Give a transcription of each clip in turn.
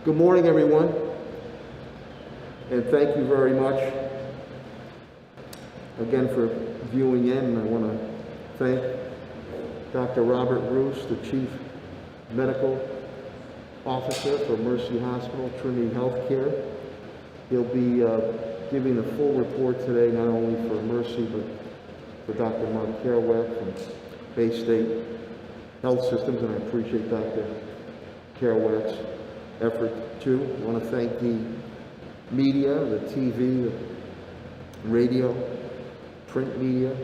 Good morning, everyone, and thank you very much again for viewing in. I want to thank Dr. Robert Roos, the Chief Medical Officer for Mercy Hospital, Trinity Healthcare. He'll be giving a full report today, not only for Mercy, but for Dr. Mark Kerouac from Bay State Health Systems, and I appreciate Dr. Kerouac's effort too. I want to thank the media, the TV, the radio, print media.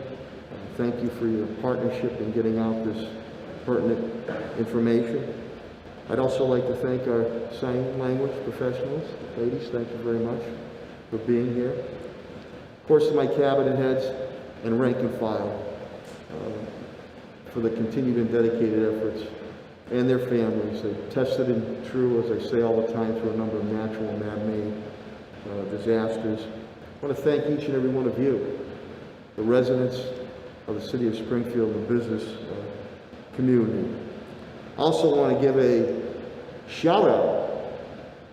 Thank you for your partnership in getting out this pertinent information. I'd also like to thank our sign language professionals. Ladies, thank you very much for being here. Of course, to my cabinet heads and rank and file for the continued and dedicated efforts, and their families. They tested and true, as I say all the time, through a number of natural and man-made disasters. I want to thank each and every one of you, the residents of the city of Springfield and business community. I also want to give a shout out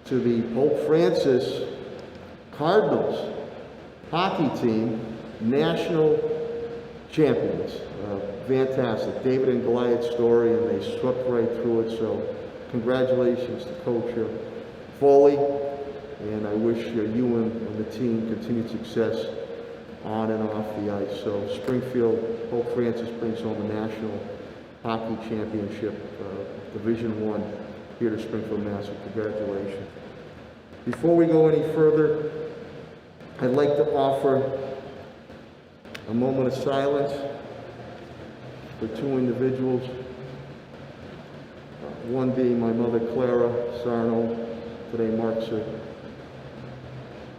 to the Pope Francis Cardinals hockey team, national champions. Fantastic. David and Goliath story, and they swept right through it. So congratulations to Coach Foley, and I wish you and the team continued success on and off the ice. So Springfield, Pope Francis brings home a national hockey championship, Division I, here to Springfield, Mass. Congratulations. Before we go any further, I'd like to offer a moment of silence for two individuals, one being my mother, Clara Sarno. Today marks her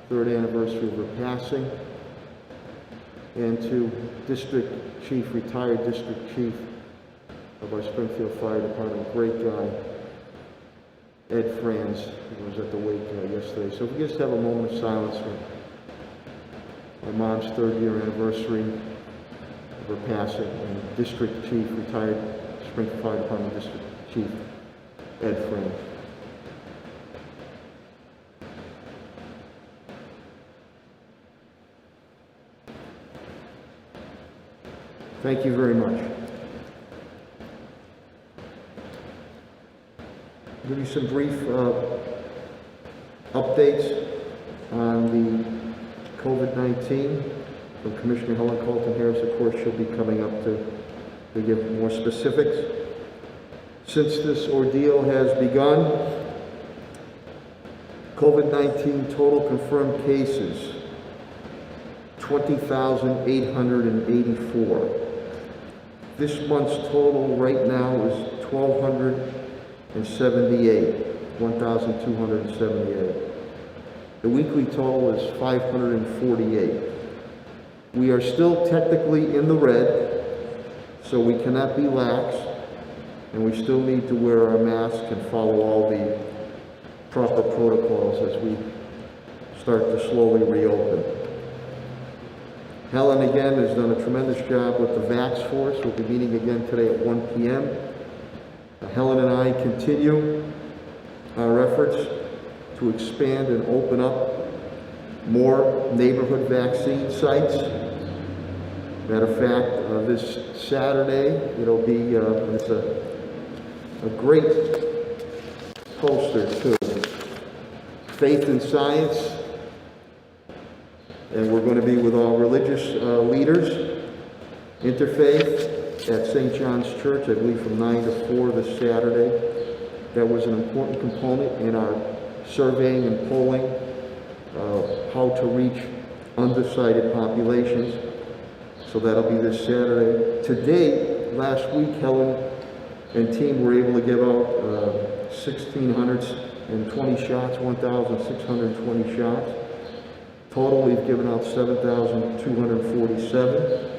third anniversary of her passing, and to retired District Chief of our Springfield Fire Department, great guy, Ed Franz, who was at the wake yesterday. So if we could just have a moment of silence for my mom's third year anniversary of her passing, and District Chief, retired Springfield Fire Department District Chief, Ed Franz. Thank you very much. I'll give you some brief updates on the COVID-19 from Commissioner Helen Colton-Harris. Of course, she'll be coming up to give more specifics. Since this ordeal has begun, COVID-19 total confirmed cases, 20,884. This month's total right now is 1,278, 1,278. The weekly total is 548. We are still technically in the red, so we cannot be lax, and we still need to wear our masks and follow all the proper protocols as we start to slowly reopen. Helen, again, has done a tremendous job with the VAX Force. We'll be meeting again today at 1 p.m. Helen and I continue our efforts to expand and open up more neighborhood vaccine sites. Matter of fact, this Saturday, it'll be, it's a great poster too. Faith and Science. And we're going to be with all religious leaders, interfaith, at St. John's Church, I believe from 9 to 4 this Saturday. That was an important component in our surveying and polling, how to reach undecided populations. So that'll be this Saturday. Today, last week, Helen and team were able to give out 1,620 shots, 1,620 shots. Total, we've given out 7,247.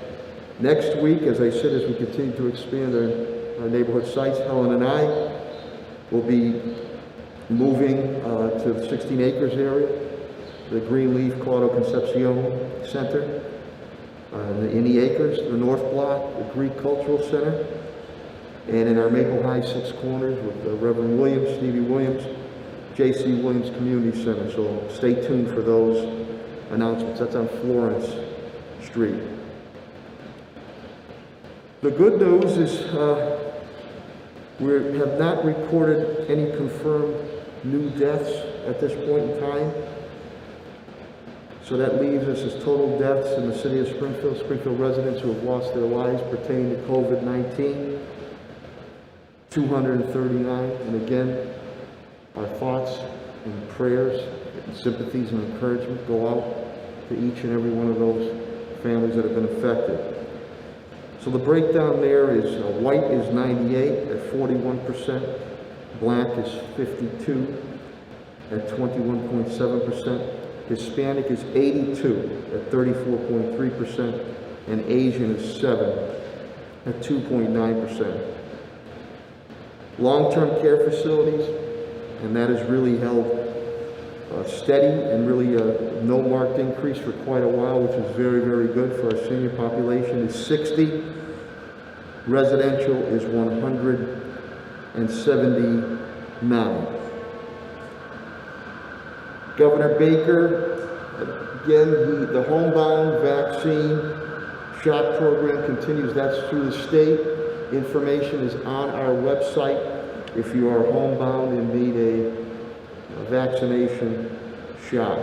Next week, as I said, as we continue to expand our neighborhood sites, Helen and I will be moving to the 16 acres area, the Greenleaf Claudio Concepcion Center, in the acres, the North Block, the Greek Cultural Center, and in our Maple High Six Corners with Reverend Williams, Stevie Williams, J.C. Williams Community Center, so stay tuned for those announcements. That's on Florence Street. The good news is we have not reported any confirmed new deaths at this point in time. So that leaves us as total deaths in the city of Springfield, Springfield residents who have lost their lives pertaining to COVID-19, 239. And again, our thoughts and prayers and sympathies and encouragement go out to each and every one of those families that have been affected. So the breakdown there is white is 98 at 41%, black is 52 at 21.7%, Hispanic is 82 at 34.3%, and Asian is 7 at 2.9%. Long-term care facilities, and that has really held steady and really no marked increase for quite a while, which is very, very good for our senior population, is 60. Residential is 179. Governor Baker, again, the homebound vaccine shot program continues. That's through the state. Information is on our website if you are homebound and need a vaccination shot.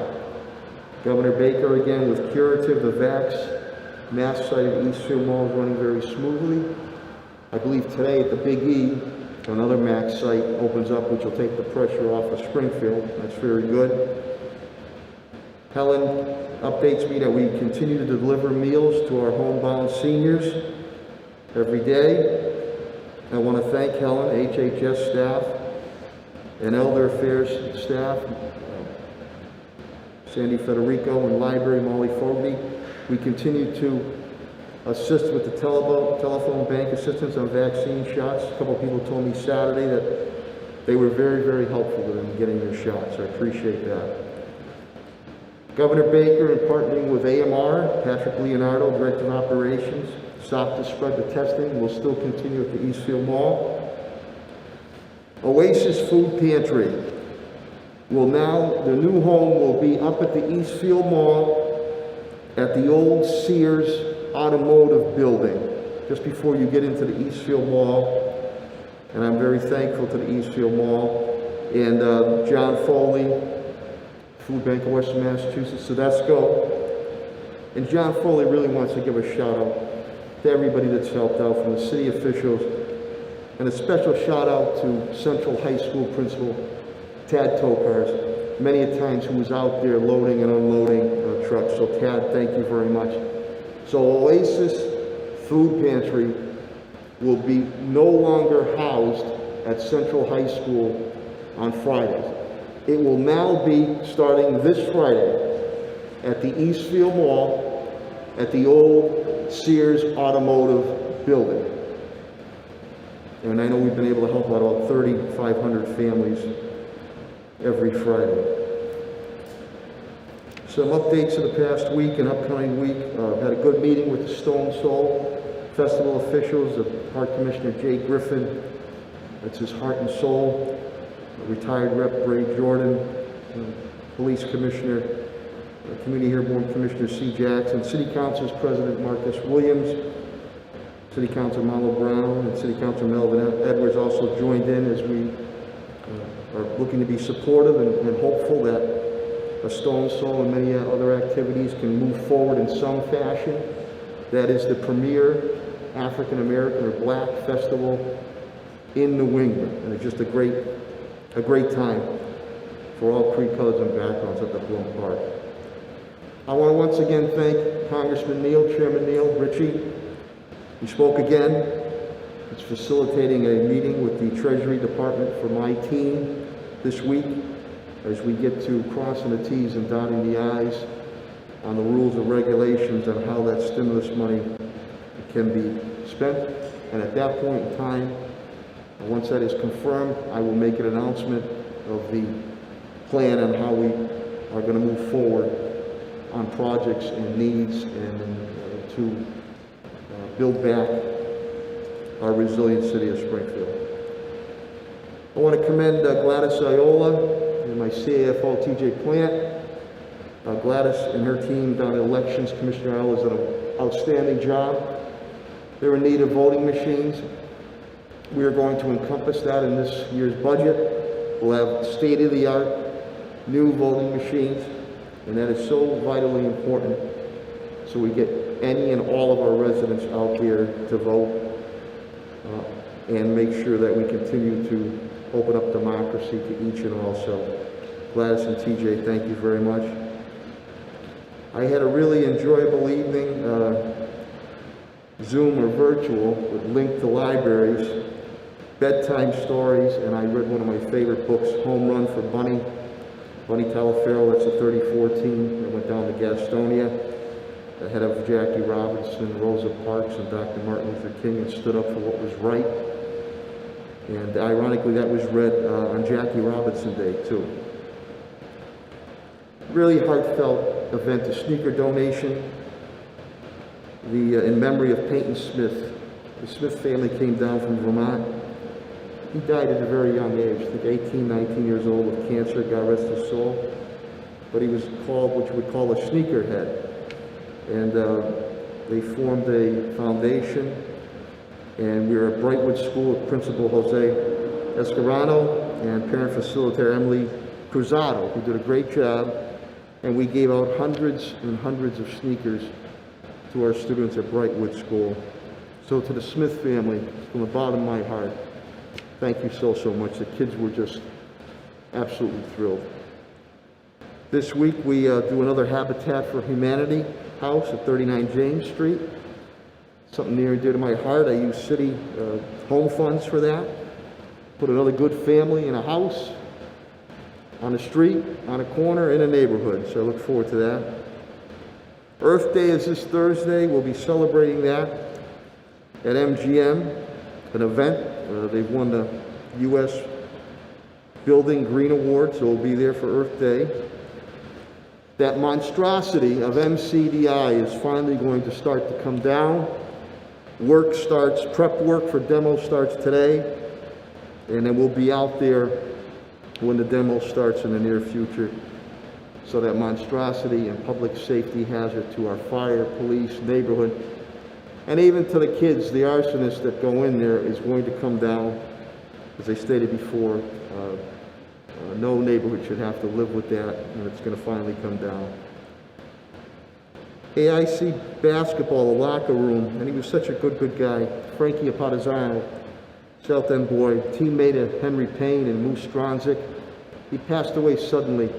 Governor Baker, again, with curative, the Vax mass site at Eastfield Mall is running very smoothly. I believe today at the Big E, another Max site opens up, which will take the pressure off of Springfield. That's very good. Helen updates me that we continue to deliver meals to our homebound seniors every day. I want to thank Helen, HHS staff, and Elder Affairs staff, Sandy Federico, and Library Molly Fogarty. We continue to assist with the telephone bank assistance on vaccine shots. A couple of people told me Saturday that they were very, very helpful to them getting their shots. I appreciate that. Governor Baker, in partnering with AMR, Patrick Leonardo, Director of Operations, Stop the Spread the Testing, will still continue at the Eastfield Mall. Oasis Food Pantry will now, the new home will be up at the Eastfield Mall at the old Sears Automotive building, just before you get into the Eastfield Mall. And I'm very thankful to the Eastfield Mall and John Foley, Food Bank of Western Massachusetts, Tedesco. And John Foley really wants to give a shout out to everybody that's helped out, from the city officials, and a special shout out to Central High School Principal Tad Tokars, many a times who was out there loading and unloading trucks. So Tad, thank you very much. So Oasis Food Pantry will be no longer housed at Central High School on Fridays. It will now be, starting this Friday, at the Eastfield Mall at the old Sears Automotive building. And I know we've been able to help out about 3,500 families every Friday. Some updates of the past week and upcoming week. Had a good meeting with the Stone Soul Festival officials, the Park Commissioner Jay Griffin, that's his heart and soul, retired Rep. Ray Jordan, Police Commissioner, Community Airborne Commissioner C. Jackson, City Council's President Marcus Williams, City Councilor Marlo Brown, and City Councilor Melvin Edwards also joined in as we are looking to be supportive and hopeful that a Stone Soul and many other activities can move forward in some fashion. That is the premier African American or Black festival in New England, and it's just a great time for all creed colors and backgrounds at the Bloom Park. I want to once again thank Congressman Neal, Chairman Neal, Richie. He spoke again. He's facilitating a meeting with the Treasury Department for my team this week as we get to crossing the T's and dotting the I's on the rules and regulations on how that stimulus money can be spent. And at that point in time, once that is confirmed, I will make an announcement of the plan on how we are going to move forward on projects and needs and to build back our resilient city of Springfield. I want to commend Gladys Iola, my CAFO, TJ Plant. Gladys and her team down at Elections, Commissioner Al, has done an outstanding job. They're in need of voting machines. We are going to encompass that in this year's budget. We'll have state-of-the-art new voting machines, and that is so vitally important so we get any and all of our residents out there to vote and make sure that we continue to open up democracy to each and all. So Gladys and TJ, thank you very much. I had a really enjoyable evening, Zoom or virtual, with Link to Libraries, bedtime stories, and I read one of my favorite books, Home Run for Bunny Talaferro. That's a 34 team that went down to Gastonia, ahead of Jackie Robinson, Rosa Parks, and Dr. Martin Luther King, and stood up for what was right. And ironically, that was read on Jackie Robinson Day, too. Really heartfelt event, a sneaker donation in memory of Peyton Smith. The Smith family came down from Vermont. He died at a very young age, I think 18, 19 years old, with cancer, God rest his soul. But he was called what you would call a sneakerhead. And they formed a foundation, and we were at Brightwood School with Principal Jose Escarano and parent facilitator Emily Cruzado, who did a great job. And we gave out hundreds and hundreds of sneakers to our students at Brightwood School. So to the Smith family, from the bottom of my heart, thank you so much. The kids were just absolutely thrilled. This week we do another Habitat for Humanity house at 39 James Street. Something near and dear to my heart. I use city home funds for that. Put another good family in a house, on a street, on a corner, in a neighborhood. So I look forward to that. Earth Day is this Thursday. We'll be celebrating that at MGM, an event. They've won the U.S. Building Green Award, so we'll be there for Earth Day. That monstrosity of MCDI is finally going to start to come down. Prep work for demo starts today, and then we'll be out there when the demo starts in the near future. So that monstrosity and public safety hazard to our fire, police, neighborhood, and even to the kids, the arsonists that go in there, is going to come down. As I stated before, no neighborhood should have to live with that, and it's going to finally come down. AIC basketball, the locker room, and he was such a good guy. Frankie Apatisano, South End boy, teammate of Henry Payne and Moose Stronzik. He passed away suddenly,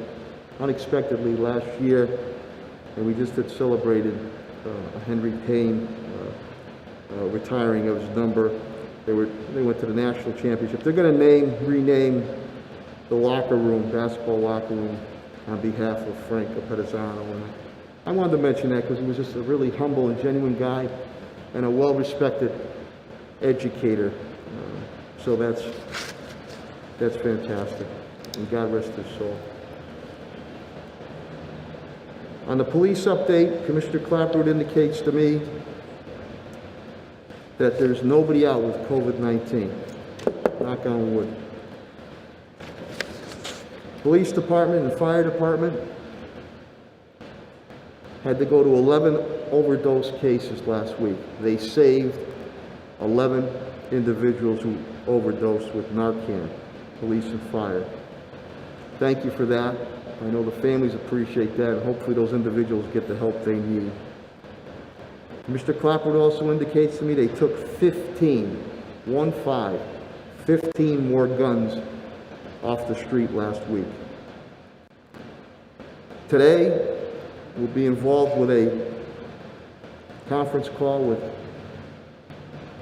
unexpectedly last year, and we just had celebrated Henry Payne retiring of his number. They went to the national championship. They're going to rename the locker room, basketball locker room, on behalf of Frank Apatisano. And I wanted to mention that because he was just a really humble and genuine guy and a well-respected educator. So that's fantastic, and God rest his soul. On the police update, Commissioner Clapper indicates to me that there's nobody out with COVID-19. Knock on wood. Police department and fire department had to go to 11 overdose cases last week. They saved 11 individuals who overdosed with Narcan, police and fire. Thank you for that. I know the families appreciate that, and hopefully those individuals get the help they need. Mr. Clapper also indicates to me they took 15 more guns off the street last week. Today, we'll be involved with a conference call with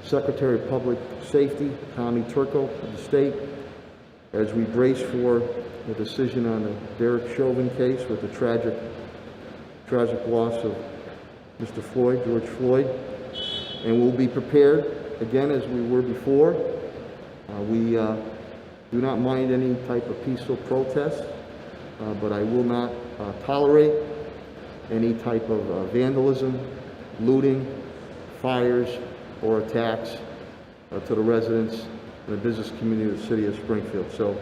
Secretary of Public Safety, Tommy Turco of the state, as we brace for the decision on the Derek Chauvin case with the tragic loss of Mr. Floyd, George Floyd. And we'll be prepared, again, as we were before. We do not mind any type of peaceful protest, but I will not tolerate any type of vandalism, looting, fires, or attacks to the residents and the business community of the city of Springfield. So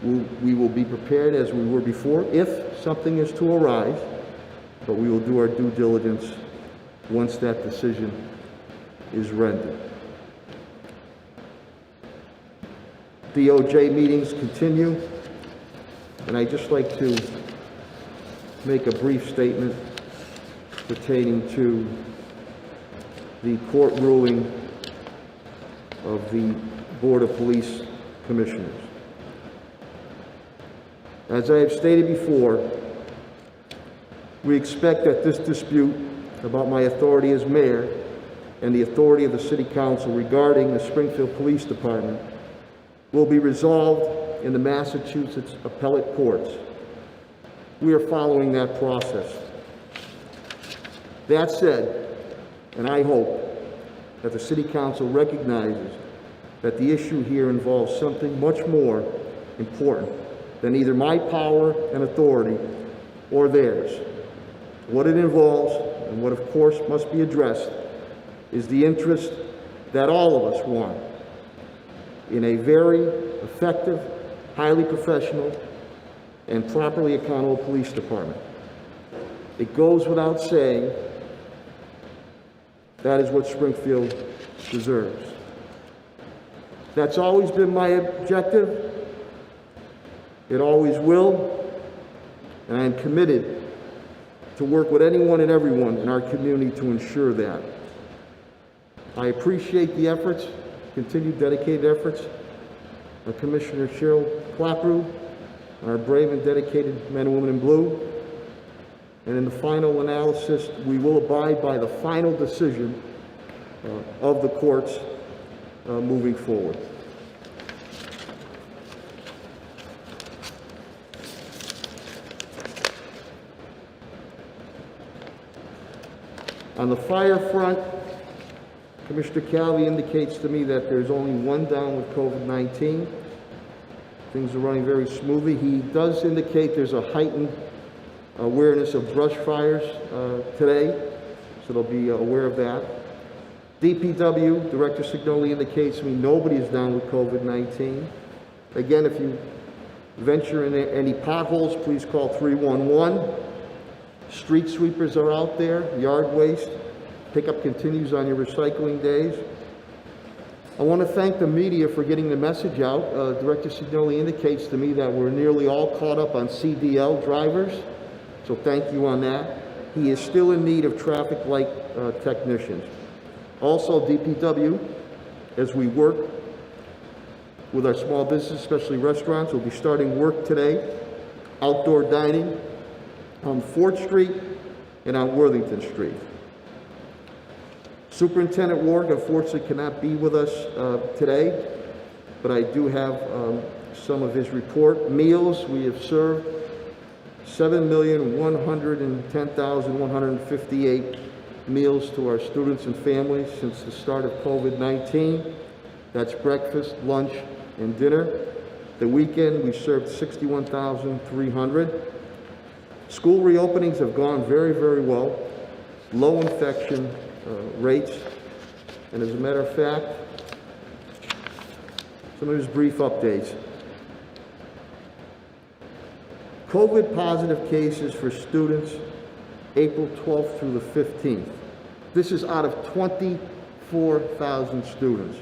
We will be prepared as we were before if something is to arise, but we will do our due diligence once that decision is rendered. DOJ meetings continue, and I'd just like to make a brief statement pertaining to the court ruling of the Board of Police Commissioners. As I have stated before, we expect that this dispute about my authority as mayor and the authority of the City Council regarding the Springfield Police Department will be resolved in the Massachusetts appellate courts. We are following that process. That said, and I hope that the City Council recognizes that the issue here involves something much more important than either my power and authority or theirs. What it involves, and what of course must be addressed, is the interest that all of us want in a very effective, highly professional, and properly accountable police department. It goes without saying that is what Springfield deserves. That's always been my objective. It always will, and I am committed to work with anyone and everyone in our community to ensure that. I appreciate the efforts, continued dedicated efforts of Commissioner Cheryl Clapprood and our brave and dedicated men and women in blue. And in the final analysis, we will abide by the final decision of the courts moving forward. On the fire front, Commissioner Calvi indicates to me that there's only one down with COVID-19. Things are running very smoothly. He does indicate there's a heightened awareness of brush fires today, so they'll be aware of that. DPW, Director Signoli indicates to me nobody is down with COVID-19. Again, if you venture in any potholes, please call 311. Street sweepers are out there, yard waste. Pickup continues on your recycling days. I want to thank the media for getting the message out. Director Signoli indicates to me that we're nearly all caught up on CDL drivers, so thank you on that. He is still in need of traffic light technicians. Also, DPW, as we work with our small business, especially restaurants, will be starting work today. Outdoor dining on 4th Street and on Worthington Street. Superintendent Ward unfortunately cannot be with us today, but I do have some of his report. Meals, we have served 7,110,158 meals to our students and families since the start of COVID-19. That's breakfast, lunch, and dinner. The weekend, we served 61,300. School reopenings have gone very, very well. Low infection rates. And as a matter of fact, some of his brief updates. COVID positive cases for students April 12th through the 15th. This is out of 24,000 students,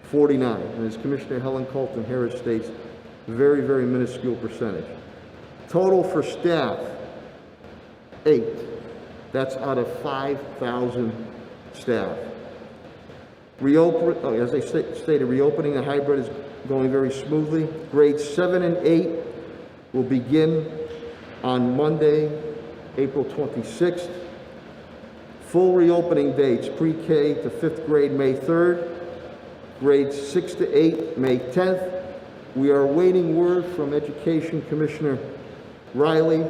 49. And as Commissioner Helen Colton Harris states, very, very minuscule percentage. Total for staff, 8. That's out of 5,000 staff. As I stated, reopening the hybrid is going very smoothly. Grades 7 and 8 will begin on Monday, April 26th. Full reopening dates, pre-K to 5th grade, May 3rd. Grades 6 to 8, May 10th. We are awaiting word from Education Commissioner Riley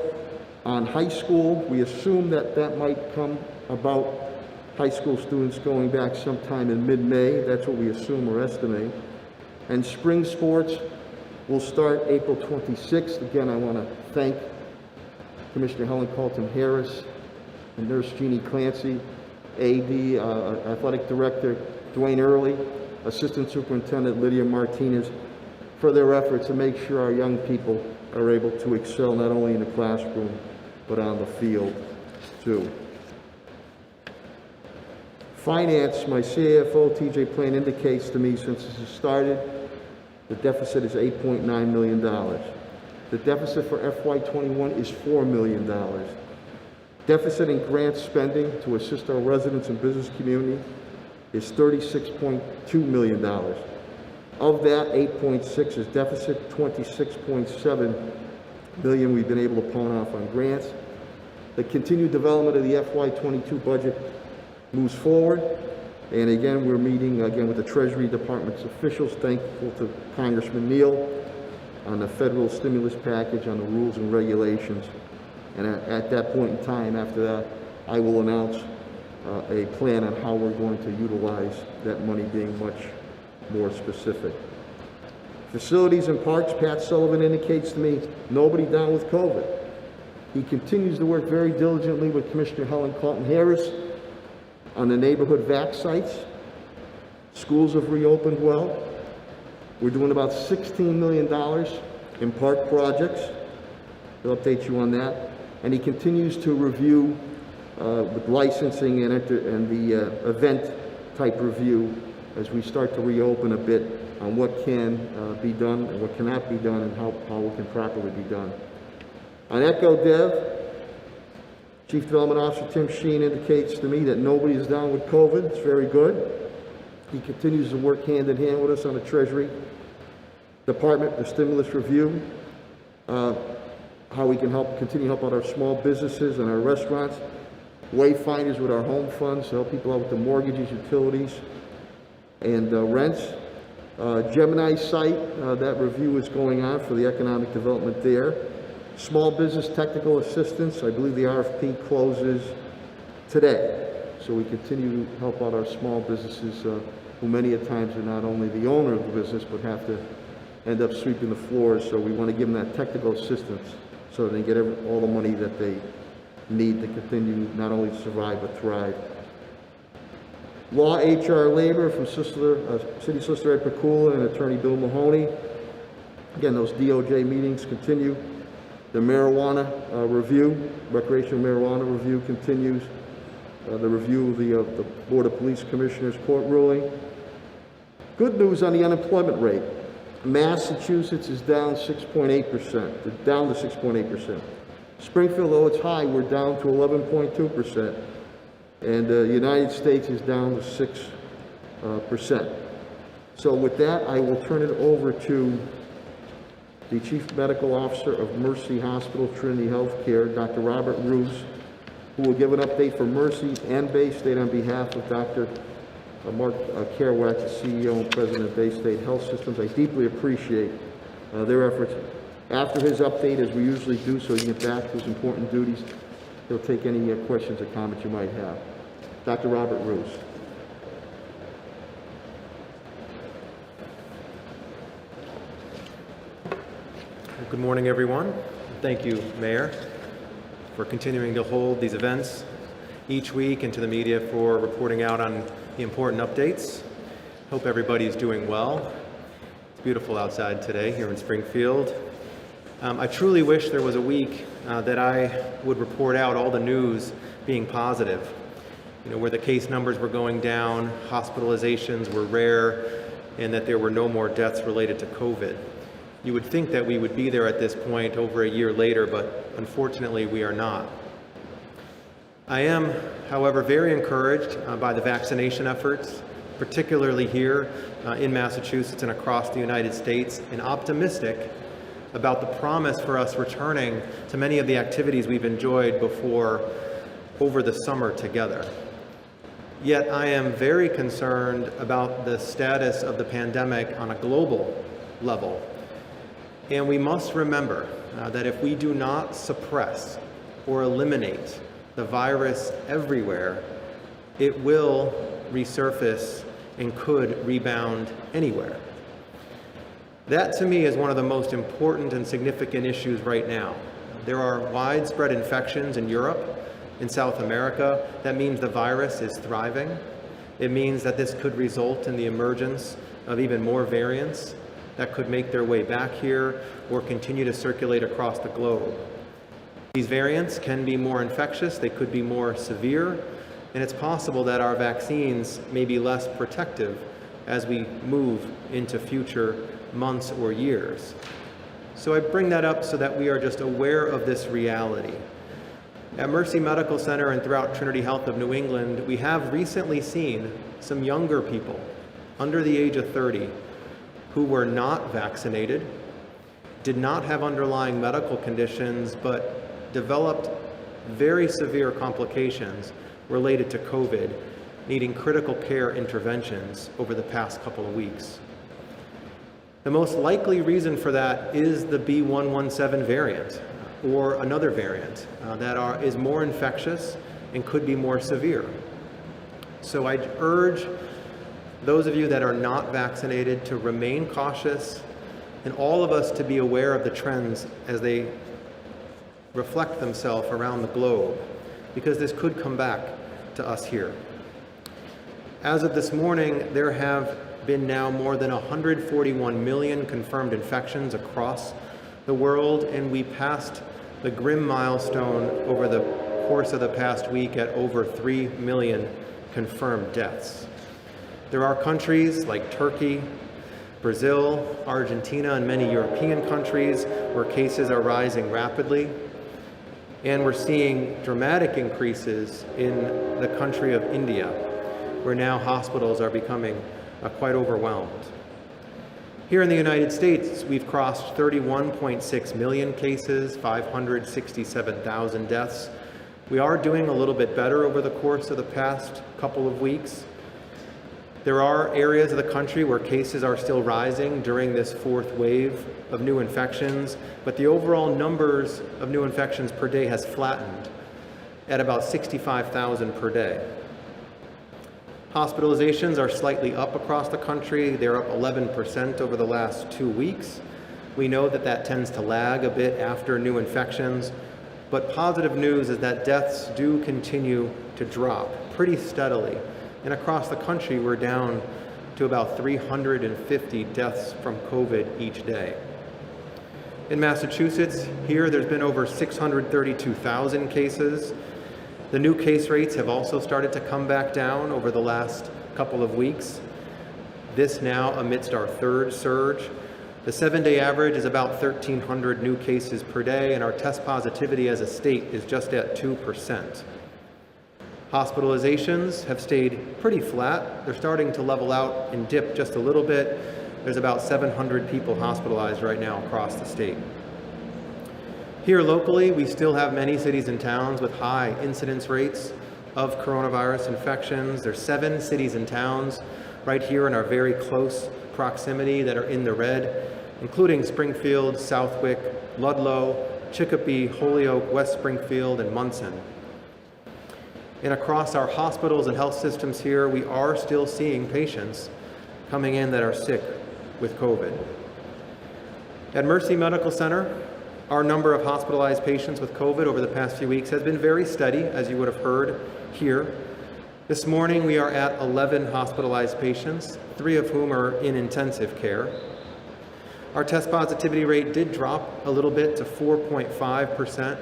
on high school. We assume that that might come about high school students going back sometime in mid-May. That's what we assume or estimate. And spring sports will start April 26th. Again, I want to thank Commissioner Helen Colton Harris and Nurse Jeannie Clancy, AD, Athletic Director Dwayne Early, Assistant Superintendent Lydia Martinez, for their efforts to make sure our young people are able to excel not only in the classroom, but on the field too. Finance, my CFO, TJ Plan, indicates to me since this has started, the deficit is $8.9 million. The deficit for FY21 is $4 million. Deficit in grant spending to assist our residents and business community is $36.2 million. Of that, 8.6 is deficit, 26.7 million we've been able to pawn off on grants. The continued development of the FY22 budget moves forward, and again, we're meeting again with the Treasury Department's officials, thankful to Congressman Neal on the federal stimulus package, on the rules and regulations. And at that point in time, after that, I will announce a plan on how we're going to utilize that money, being much more specific. Facilities and Parks, Pat Sullivan indicates to me, nobody down with COVID. He continues to work very diligently with Commissioner Helen Clanton-Harris on the neighborhood vac sites. Schools have reopened well. We're doing about $16 million in park projects. He'll update you on that. And he continues to review with licensing and the event type review as we start to reopen a bit on what can be done and what cannot be done and how it can properly be done. On EchoDev, Chief Development Officer Tim Sheen indicates to me that nobody is down with COVID. It's very good. He continues to work hand in hand with us on the Treasury Department, the stimulus review, how we can continue to help out our small businesses and our restaurants, wayfinders with our home funds to help people out with the mortgages, utilities, and rents. Gemini site, that review is going on for the economic development there. Small business technical assistance, I believe the RFP closes today. So we continue to help out our small businesses who many a times are not only the owner of the business, but have to end up sweeping the floors. So we want to give them that technical assistance so they get all the money that they need to continue not only to survive, but thrive. Law, HR, Labor from City Solicitor Ed Pakula and Attorney Bill Mahoney. Again, those DOJ meetings continue. The marijuana review, recreational marijuana review continues. The review of the Board of Police Commissioners court ruling. Good news on the unemployment rate. Massachusetts is down 6.8%, down to 6.8%. Springfield, though it's high, we're down to 11.2%. And the United States is down to 6%. So with that, I will turn it over to the Chief Medical Officer of Mercy Hospital, Trinity Healthcare, Dr. Robert Roos, who will give an update for Mercy and Bay State on behalf of Dr. Mark Kerouac, the CEO and President of Bay State Health Systems. I deeply appreciate their efforts. After his update, as we usually do, so he can get back to his important duties, he'll take any questions or comments you might have. Dr. Robert Roos. Good morning, everyone. Thank you, Mayor, for continuing to hold these events each week, and to the media for reporting out on the important updates. Hope everybody is doing well. It's beautiful outside today here in Springfield. I truly wish there was a week that I would report out all the news being positive. Where the case numbers were going down, hospitalizations were rare, and that there were no more deaths related to COVID. You would think that we would be there at this point over a year later, but unfortunately we are not. I am, however, very encouraged by the vaccination efforts, particularly here in Massachusetts and across the United States, and optimistic about the promise for us returning to many of the activities we've enjoyed before over the summer together. Yet I am very concerned about the status of the pandemic on a global level. And we must remember that if we do not suppress or eliminate the virus everywhere, it will resurface and could rebound anywhere. That, to me, is one of the most important and significant issues right now. There are widespread infections in Europe, in South America. That means the virus is thriving. It means that this could result in the emergence of even more variants. that could make their way back here or continue to circulate across the globe. These variants can be more infectious, they could be more severe, and it's possible that our vaccines may be less protective as we move into future months or years. So I bring that up so that we are just aware of this reality. At Mercy Medical Center and throughout Trinity Health of New England, we have recently seen some younger people under the age of 30 who were not vaccinated, did not have underlying medical conditions, but developed very severe complications related to COVID, needing critical care interventions over the past couple of weeks. The most likely reason for that is the B.1.1.7 variant, or another variant that is more infectious and could be more severe. So I urge those of you that are not vaccinated to remain cautious, and all of us to be aware of the trends as they reflect themselves around the globe, because this could come back to us here. As of this morning, there have been now more than 141 million confirmed infections across the world, and we passed the grim milestone over the course of the past week at over 3 million confirmed deaths. There are countries like Turkey, Brazil, Argentina, and many European countries where cases are rising rapidly. And we're seeing dramatic increases in the country of India, where now hospitals are becoming quite overwhelmed. Here in the United States, we've crossed 31.6 million cases, 567,000 deaths. We are doing a little bit better over the course of the past couple of weeks. There are areas of the country where cases are still rising during this fourth wave of new infections, but the overall numbers of new infections per day has flattened at about 65,000 per day. Hospitalizations are slightly up across the country. They're up 11% over the last 2 weeks. We know that that tends to lag a bit after new infections, but positive news is that deaths do continue to drop pretty steadily. And across the country, we're down to about 350 deaths from COVID each day. In Massachusetts, here there's been over 632,000 cases. The new case rates have also started to come back down over the last couple of weeks. This now amidst our third surge. The 7-day average is about 1,300 new cases per day, and our test positivity as a state is just at 2%. Hospitalizations have stayed pretty flat. They're starting to level out and dip just a little bit. There's about 700 people hospitalized right now across the state. Here locally, we still have many cities and towns with high incidence rates of coronavirus infections. There's 7 cities and towns right here in our very close proximity that are in the red, including Springfield, Southwick, Ludlow, Chicopee, Holyoke, West Springfield, and Munson. And across our hospitals and health systems here, we are still seeing patients coming in that are sick with COVID. At Mercy Medical Center, our number of hospitalized patients with COVID over the past few weeks has been very steady, as you would have heard here. This morning, we are at 11 hospitalized patients, 3 of whom are in intensive care. Our test positivity rate did drop a little bit to 4.5%,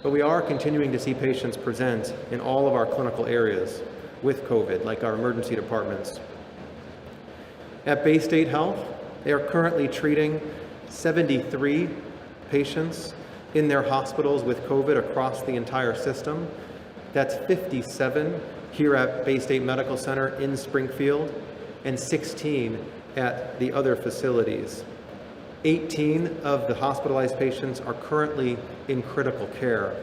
but we are continuing to see patients present in all of our clinical areas with COVID, like our emergency departments. At Bay State Health, they are currently treating 73 patients in their hospitals with COVID across the entire system. That's 57 here at Bay State Medical Center in Springfield and 16 at the other facilities. 18 of the hospitalized patients are currently in critical care.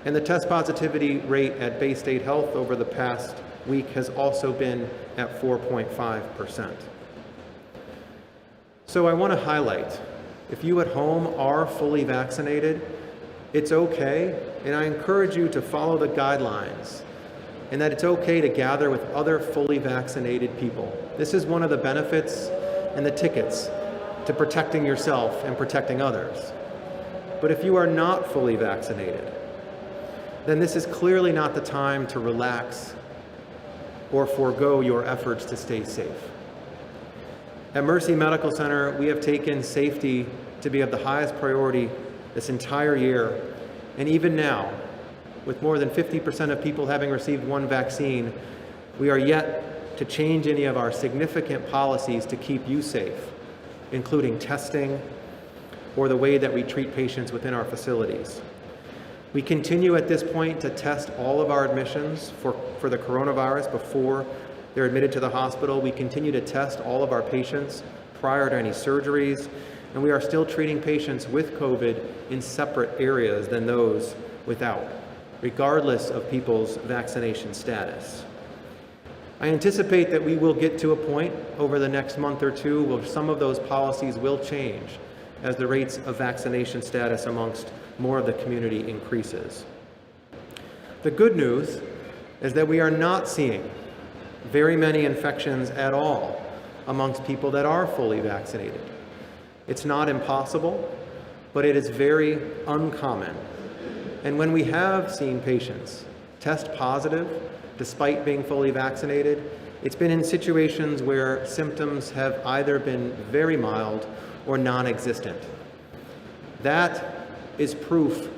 And the test positivity rate at Bay State Health over the past week has also been at 4.5%. So I want to highlight, if you at home are fully vaccinated, it's okay, and I encourage you to follow the guidelines, and that it's okay to gather with other fully vaccinated people. This is one of the benefits and the tickets to protecting yourself and protecting others. But if you are not fully vaccinated, then this is clearly not the time to relax or forego your efforts to stay safe. At Mercy Medical Center, we have taken safety to be of the highest priority this entire year. And even now, with more than 50% of people having received one vaccine, we are yet to change any of our significant policies to keep you safe, including testing or the way that we treat patients within our facilities. We continue at this point to test all of our admissions for the coronavirus before they're admitted to the hospital. We continue to test all of our patients prior to any surgeries, and we are still treating patients with COVID in separate areas than those without, regardless of people's vaccination status. I anticipate that we will get to a point over the next month or two where some of those policies will change as the rates of vaccination status amongst more of the community increases. The good news is that we are not seeing very many infections at all amongst people that are fully vaccinated. It's not impossible, but it is very uncommon. And when we have seen patients test positive despite being fully vaccinated, it's been in situations where symptoms have either been very mild or non-existent. That is proof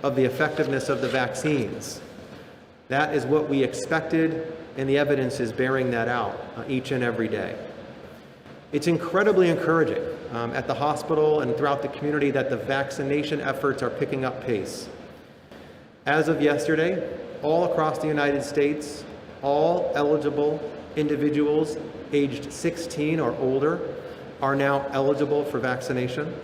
of the effectiveness of the vaccines. That is what we expected, and the evidence is bearing that out each and every day. It's incredibly encouraging at the hospital and throughout the community that the vaccination efforts are picking up pace. As of yesterday, all across the United States, all eligible individuals aged 16 or older are now eligible for vaccination.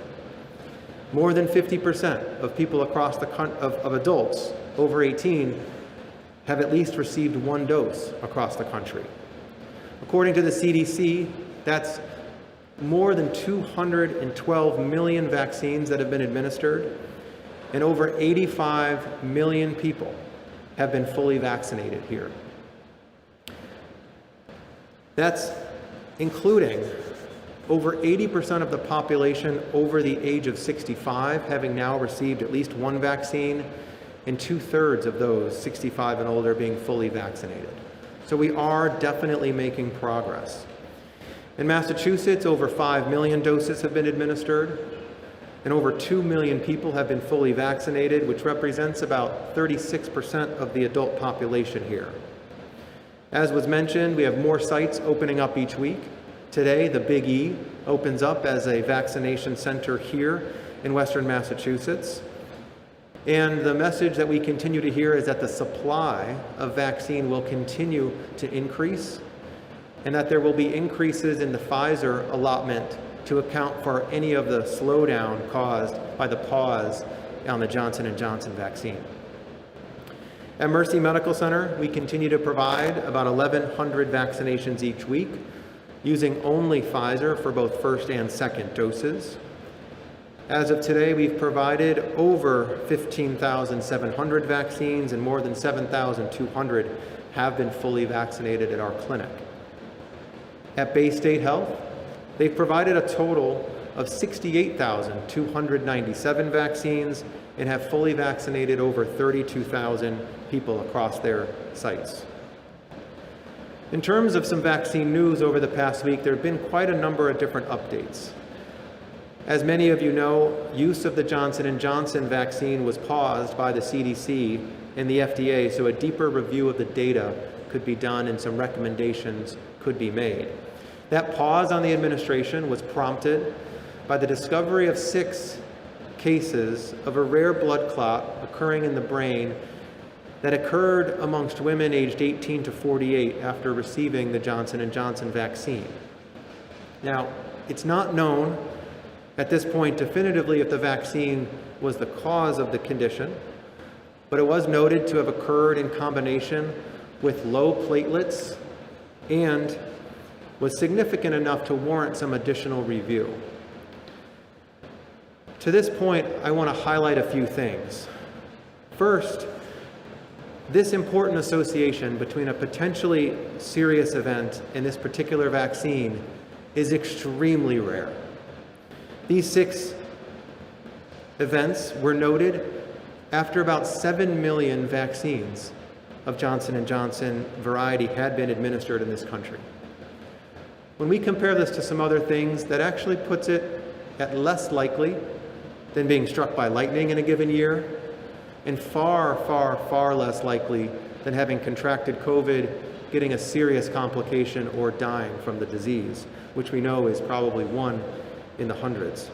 More than 50% of people across of adults over 18 have at least received one dose across the country. According to the CDC, that's more than 212 million vaccines that have been administered, and over 85 million people have been fully vaccinated here. That's including over 80% of the population over the age of 65 having now received at least one vaccine, and 2/3 of those 65 and older being fully vaccinated. So we are definitely making progress. In Massachusetts, over 5 million doses have been administered, and over 2 million people have been fully vaccinated, which represents about 36% of the adult population here. As was mentioned, we have more sites opening up each week. Today, the Big E opens up as a vaccination center here in Western Massachusetts. And the message that we continue to hear is that the supply of vaccine will continue to increase, and that there will be increases in the Pfizer allotment to account for any of the slowdown caused by the pause on the Johnson & Johnson vaccine. At Mercy Medical Center, we continue to provide about 1,100 vaccinations each week, using only Pfizer for both first and second doses. As of today, we've provided over 15,700 vaccines, and more than 7,200 have been fully vaccinated at our clinic. At Bay State Health, they've provided a total of 68,297 vaccines and have fully vaccinated over 32,000 people across their sites. In terms of some vaccine news over the past week, there have been quite a number of different updates. As many of you know, use of the Johnson & Johnson vaccine was paused by the CDC and the FDA, so a deeper review of the data could be done and some recommendations could be made. That pause on the administration was prompted by the discovery of 6 cases of a rare blood clot occurring in the brain that occurred amongst women aged 18 to 48 after receiving the Johnson & Johnson vaccine. Now, it's not known at this point definitively if the vaccine was the cause of the condition, but it was noted to have occurred in combination with low platelets and was significant enough to warrant some additional review. To this point, I want to highlight a few things. First, this important association between a potentially serious event and this particular vaccine is extremely rare. These 6 events were noted after about 7 million vaccines of Johnson & Johnson variety had been administered in this country. When we compare this to some other things, that actually puts it at less likely than being struck by lightning in a given year, and far, far, far less likely than having contracted COVID, getting a serious complication, or dying from the disease, which we know is probably 1 in the hundreds.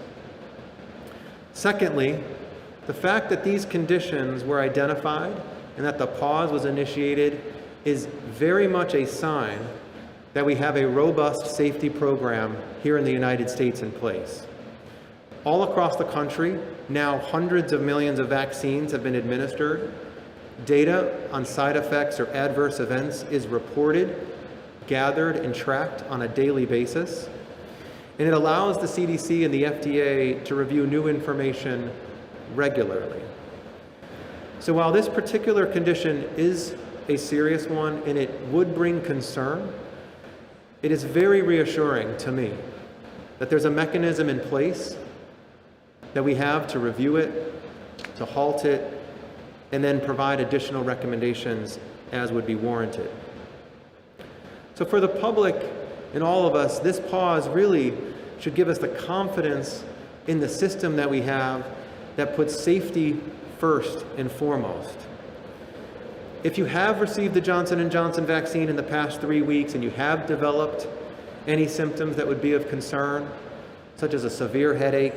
Secondly, the fact that these conditions were identified and that the pause was initiated is very much a sign that we have a robust safety program here in the United States in place. All across the country, now hundreds of millions of vaccines have been administered. Data on side effects or adverse events is reported, gathered, and tracked on a daily basis. And it allows the CDC and the FDA to review new information regularly. So while this particular condition is a serious one and it would bring concern, it is very reassuring to me that there's a mechanism in place that we have to review it, to halt it, and then provide additional recommendations as would be warranted. So for the public and all of us, this pause really should give us the confidence in the system that we have that puts safety first and foremost. If you have received the Johnson & Johnson vaccine in the past 3 weeks and you have developed any symptoms that would be of concern, such as a severe headache,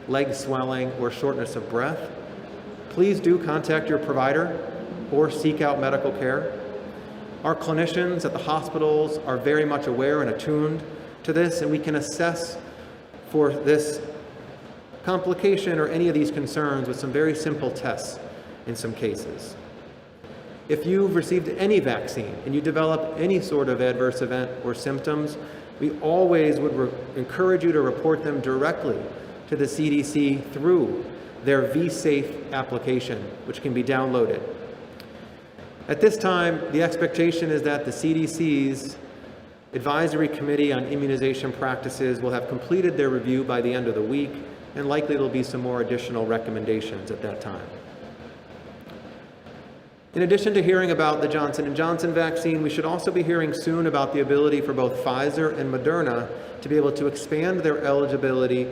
leg swelling, or shortness of breath, please do contact your provider or seek out medical care. Our clinicians at the hospitals are very much aware and attuned to this, and we can assess for this complication or any of these concerns with some very simple tests in some cases. If you've received any vaccine and you develop any sort of adverse event or symptoms, we always would encourage you to report them directly to the CDC through their vSafe application, which can be downloaded. At this time, the expectation is that the CDC's Advisory Committee on Immunization Practices will have completed their review by the end of the week, and likely there'll be some more additional recommendations at that time. In addition to hearing about the Johnson & Johnson vaccine, we should also be hearing soon about the ability for both Pfizer and Moderna to be able to expand their eligibility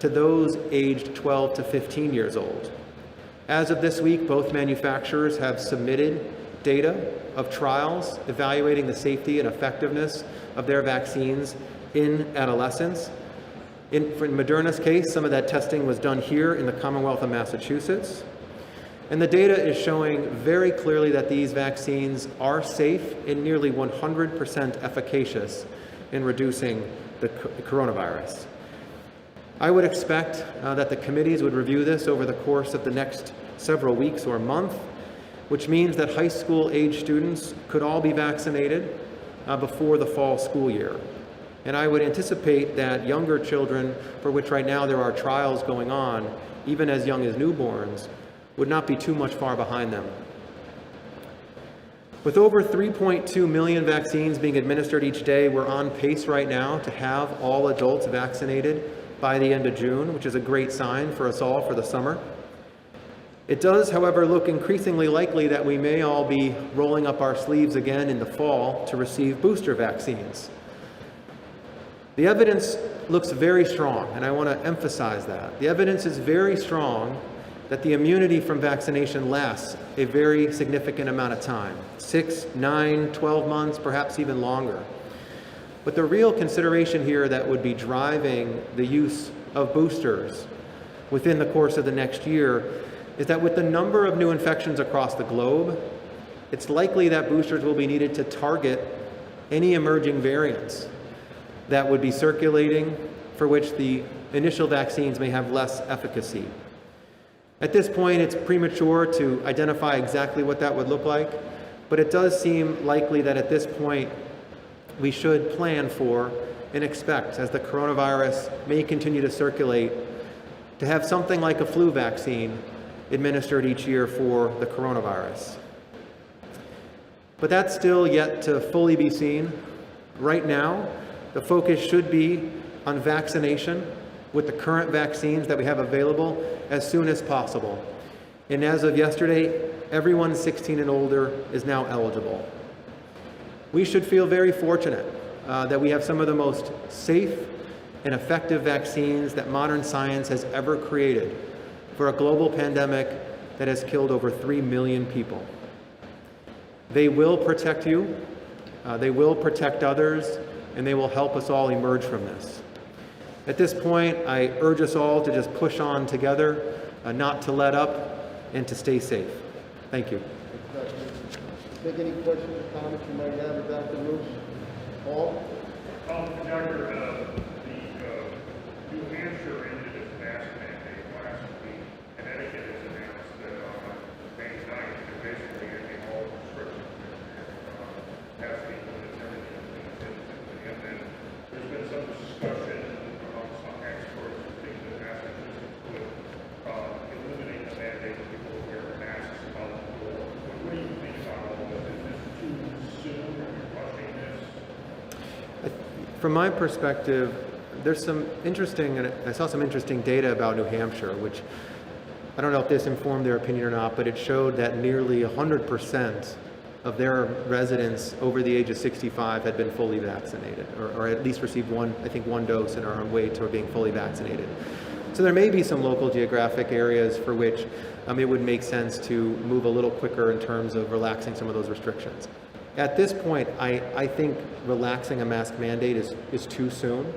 to those aged 12 to 15 years old. As of this week, both manufacturers have submitted data of trials evaluating the safety and effectiveness of their vaccines in adolescents. In Moderna's case, some of that testing was done here in the Commonwealth of Massachusetts. And the data is showing very clearly that these vaccines are safe and nearly 100% efficacious in reducing the coronavirus. I would expect that the committees would review this over the course of the next several weeks or month, which means that high school age students could all be vaccinated before the fall school year. And I would anticipate that younger children, for which right now there are trials going on, even as young as newborns, would not be too much far behind them. With over 3.2 million vaccines being administered each day, we're on pace right now to have all adults vaccinated by the end of June, which is a great sign for us all for the summer. It does, however, look increasingly likely that we may all be rolling up our sleeves again in the fall to receive booster vaccines. The evidence looks very strong, and I want to emphasize that. The evidence is very strong that the immunity from vaccination lasts a very significant amount of time, 6, 9, 12 months, perhaps even longer. But the real consideration here that would be driving the use of boosters within the course of the next year is that with the number of new infections across the globe, it's likely that boosters will be needed to target any emerging variants that would be circulating for which the initial vaccines may have less efficacy. At this point, it's premature to identify exactly what that would look like, but it does seem likely that at this point we should plan for and expect, as the coronavirus may continue to circulate, to have something like a flu vaccine administered each year for the coronavirus. But that's still yet to fully be seen. Right now, the focus should be on vaccination with the current vaccines that we have available as soon as possible. And as of yesterday, everyone 16 and older is now eligible. We should feel very fortunate that we have some of the most safe and effective vaccines that modern science has ever created for a global pandemic that has killed over 3 million people. They will protect you, they will protect others, and they will help us all emerge from this. At this point, I urge us all to just push on together, not to let up, and to stay safe. Thank you. Take any questions or comments you might have about Dr. Roos? Paul? Doctor, New Hampshire ended its mask mandate last week. Connecticut has announced that on May 9th, they're basically ending all restrictions and passing limits everything instantly. And then there's been some discussion among some experts who think that Massachusetts could eliminate the mandate that people wear masks out the door. What do you think about all of this? Is this too soon? Are you rushing this? From my perspective, there's some interesting, and I saw some interesting data about New Hampshire, which I don't know if this informed their opinion or not, but it showed that nearly 100% of their residents over the age of 65 had been fully vaccinated, or at least received one dose and are on way to being fully vaccinated. So there may be some local geographic areas for which it would make sense to move a little quicker in terms of relaxing some of those restrictions. At this point, I think relaxing a mask mandate is too soon.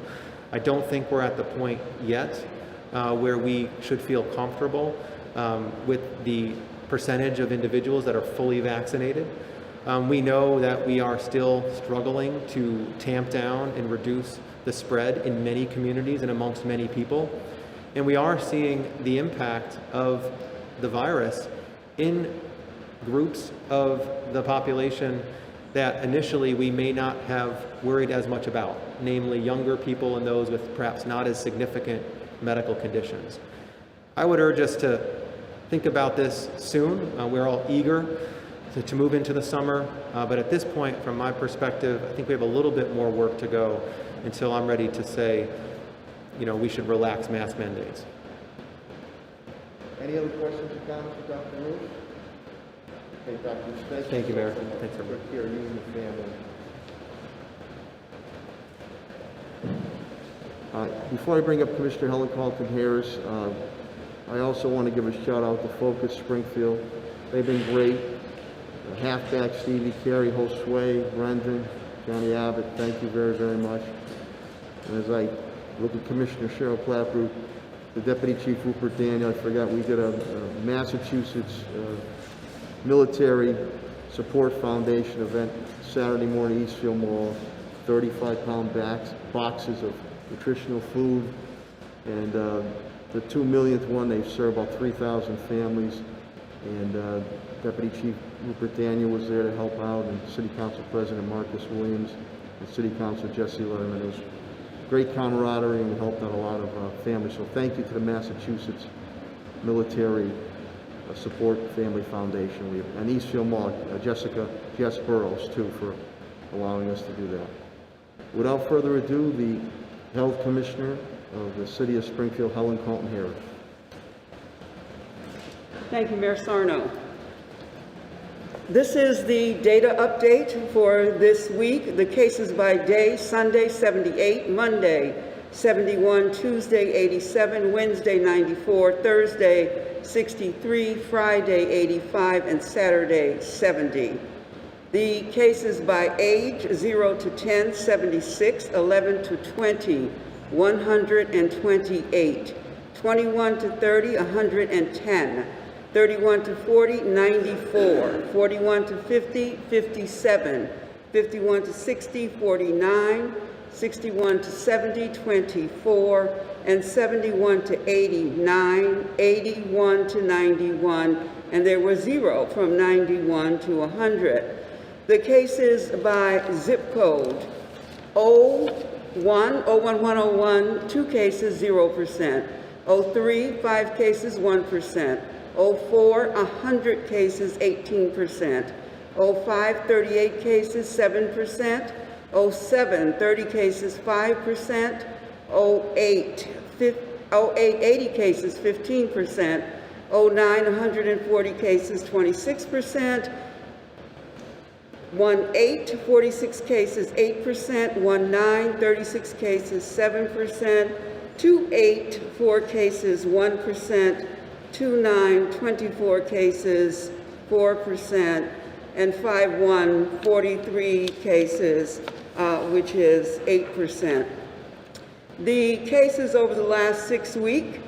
I don't think we're at the point yet where we should feel comfortable with the percentage of individuals that are fully vaccinated. We know that we are still struggling to tamp down and reduce the spread in many communities and amongst many people. And we are seeing the impact of the virus in groups of the population that initially we may not have worried as much about, namely younger people and those with perhaps not as significant medical conditions. I would urge us to think about this soon. We're all eager to move into the summer, but at this point, from my perspective, I think we have a little bit more work to go until I'm ready to say, we should relax mask mandates. Any other questions or comments for Dr. Roos? Okay, Dr. Spence. Thank you, Mayor. Thanks, everybody. Take care of you and your family. Before I bring up Commissioner Helen Carlton-Harris, I also want to give a shout out to Focus Springfield. They've been great. Halfback Stevie Carey, Josue, Brendan, Johnny Abbott, thank you very, very much. And as I look at Commissioner Cheryl Clapper, the Deputy Chief Rupert Daniel, I forgot we did a Massachusetts Military Support Foundation event Saturday morning, Eastfield Mall, 35-pound boxes of nutritional food, and the 2 millionth one, they serve about 3,000 families, and Deputy Chief Rupert Daniel was there to help out, and City Council President Marcus Williams, and City Council Jesse Letterman. It was great camaraderie, and we helped out a lot of families, so thank you to the Massachusetts Military Support Family Foundation, and Eastfield Mall, Jess Burrows, too, for allowing us to do that. Without further ado, the Health Commissioner of the City of Springfield, Helen Carlton-Harris. Thank you, Mayor Sarno. This is the data update for this week. The cases by day: Sunday 78, Monday 71, Tuesday 87, Wednesday 94, Thursday 63, Friday 85, and Saturday 70. The cases by age: 0 to 10, 76, 11 to 20, 128, 21 to 30, 110, 31 to 40, 94, 41 to 50, 57, 51 to 60, 49, 61 to 70, 24, and 71 to 89, 81 to 91, and there were 0 from 91 to 100. The cases by zip code: 01101, 2 cases, 0%. 03, 5 cases, 1%. 04, 100 cases, 18%. 05, 38 cases, 7%. 07, 30 cases, 5%. 08, 80 cases, 15%. 09, 140 cases, 26%. 1-8 to 46 cases, 8%, 1-9, 36 cases, 7%, 2-8, 4 cases, 1%, 2-9, 24 cases, 4%, and 5-1, 43 cases, which is 8%. The cases over the last 6 weeks,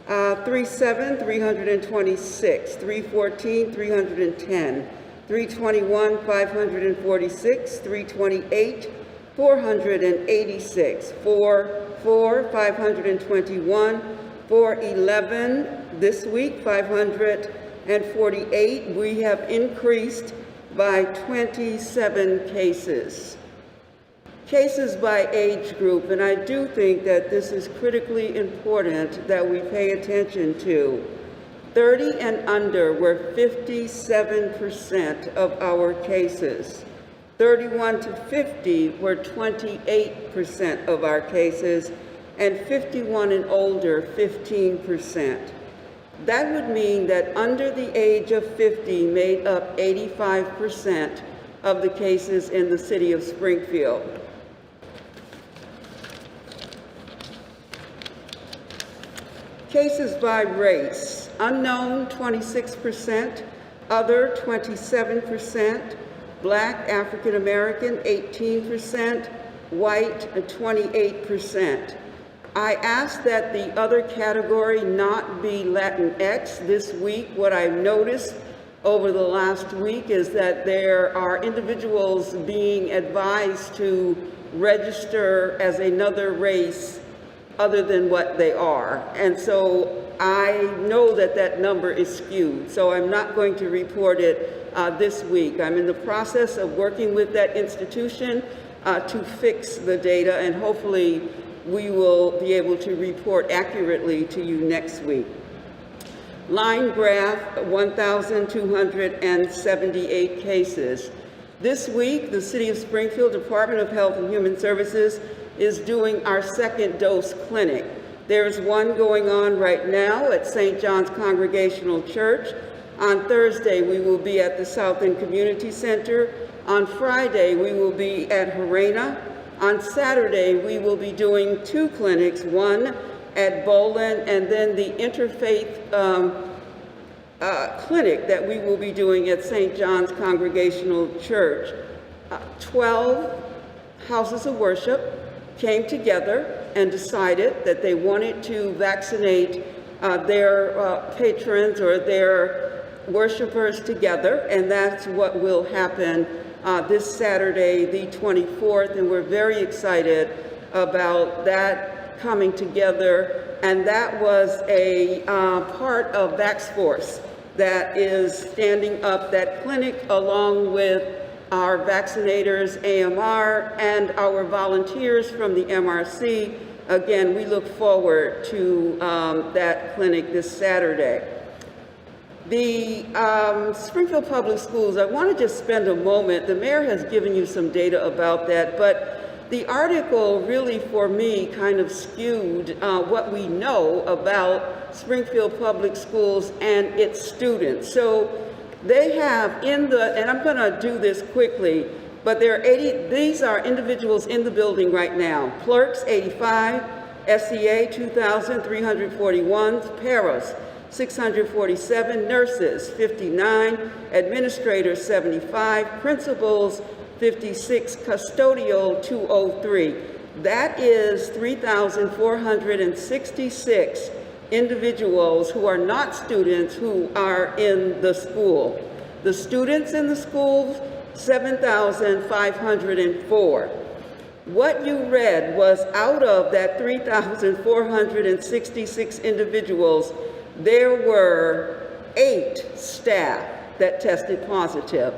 3-7, 326, 3-14, 310, 3-21, 546, 3-28, 486, 4-4, 521, 4-11 this week, 548. We have increased by 27 cases. Cases by age group, and I do think that this is critically important that we pay attention to. 30 and under were 57% of our cases. 31 to 50 were 28% of our cases, and 51 and older, 15%. That would mean that under the age of 50 made up 85% of the cases in the city of Springfield. Cases by race: unknown 26%, other 27%, Black, African American 18%, white 28%. I asked that the other category not be Latinx this week. What I've noticed over the last week is that there are individuals being advised to register as another race other than what they are. And so I know that that number is skewed, so I'm not going to report it this week. I'm in the process of working with that institution to fix the data, and hopefully we will be able to report accurately to you next week. Line graph, 1,278 cases. This week, the City of Springfield Department of Health and Human Services is doing our second dose clinic. There's one going on right now at St. John's Congregational Church. On Thursday, we will be at the South End Community Center. On Friday, we will be at Harena. On Saturday, we will be doing 2 clinics, one at Bolin, and then the interfaith clinic that we will be doing at St. John's Congregational Church. 12 houses of worship came together and decided that they wanted to vaccinate their patrons or their worshipers together, and that's what will happen this Saturday, the 24th, and we're very excited about that coming together. And that was a part of VaxForce that is standing up that clinic along with our vaccinators, AMR, and our volunteers from the MRC. Again, we look forward to that clinic this Saturday. The Springfield Public Schools, I want to just spend a moment. The mayor has given you some data about that, but the article really, for me, kind of skewed what we know about Springfield Public Schools and its students. So they have and I'm going to do this quickly, but there are 80, these are individuals in the building right now. Clerks, 85, SEA, 2,341, paras, 647, nurses, 59, administrators, 75, principals, 56, custodial, 203. That is 3,466 individuals who are not students who are in the school. The students in the schools, 7,504. What you read was out of that 3,466 individuals, there were 8 staff that tested positive.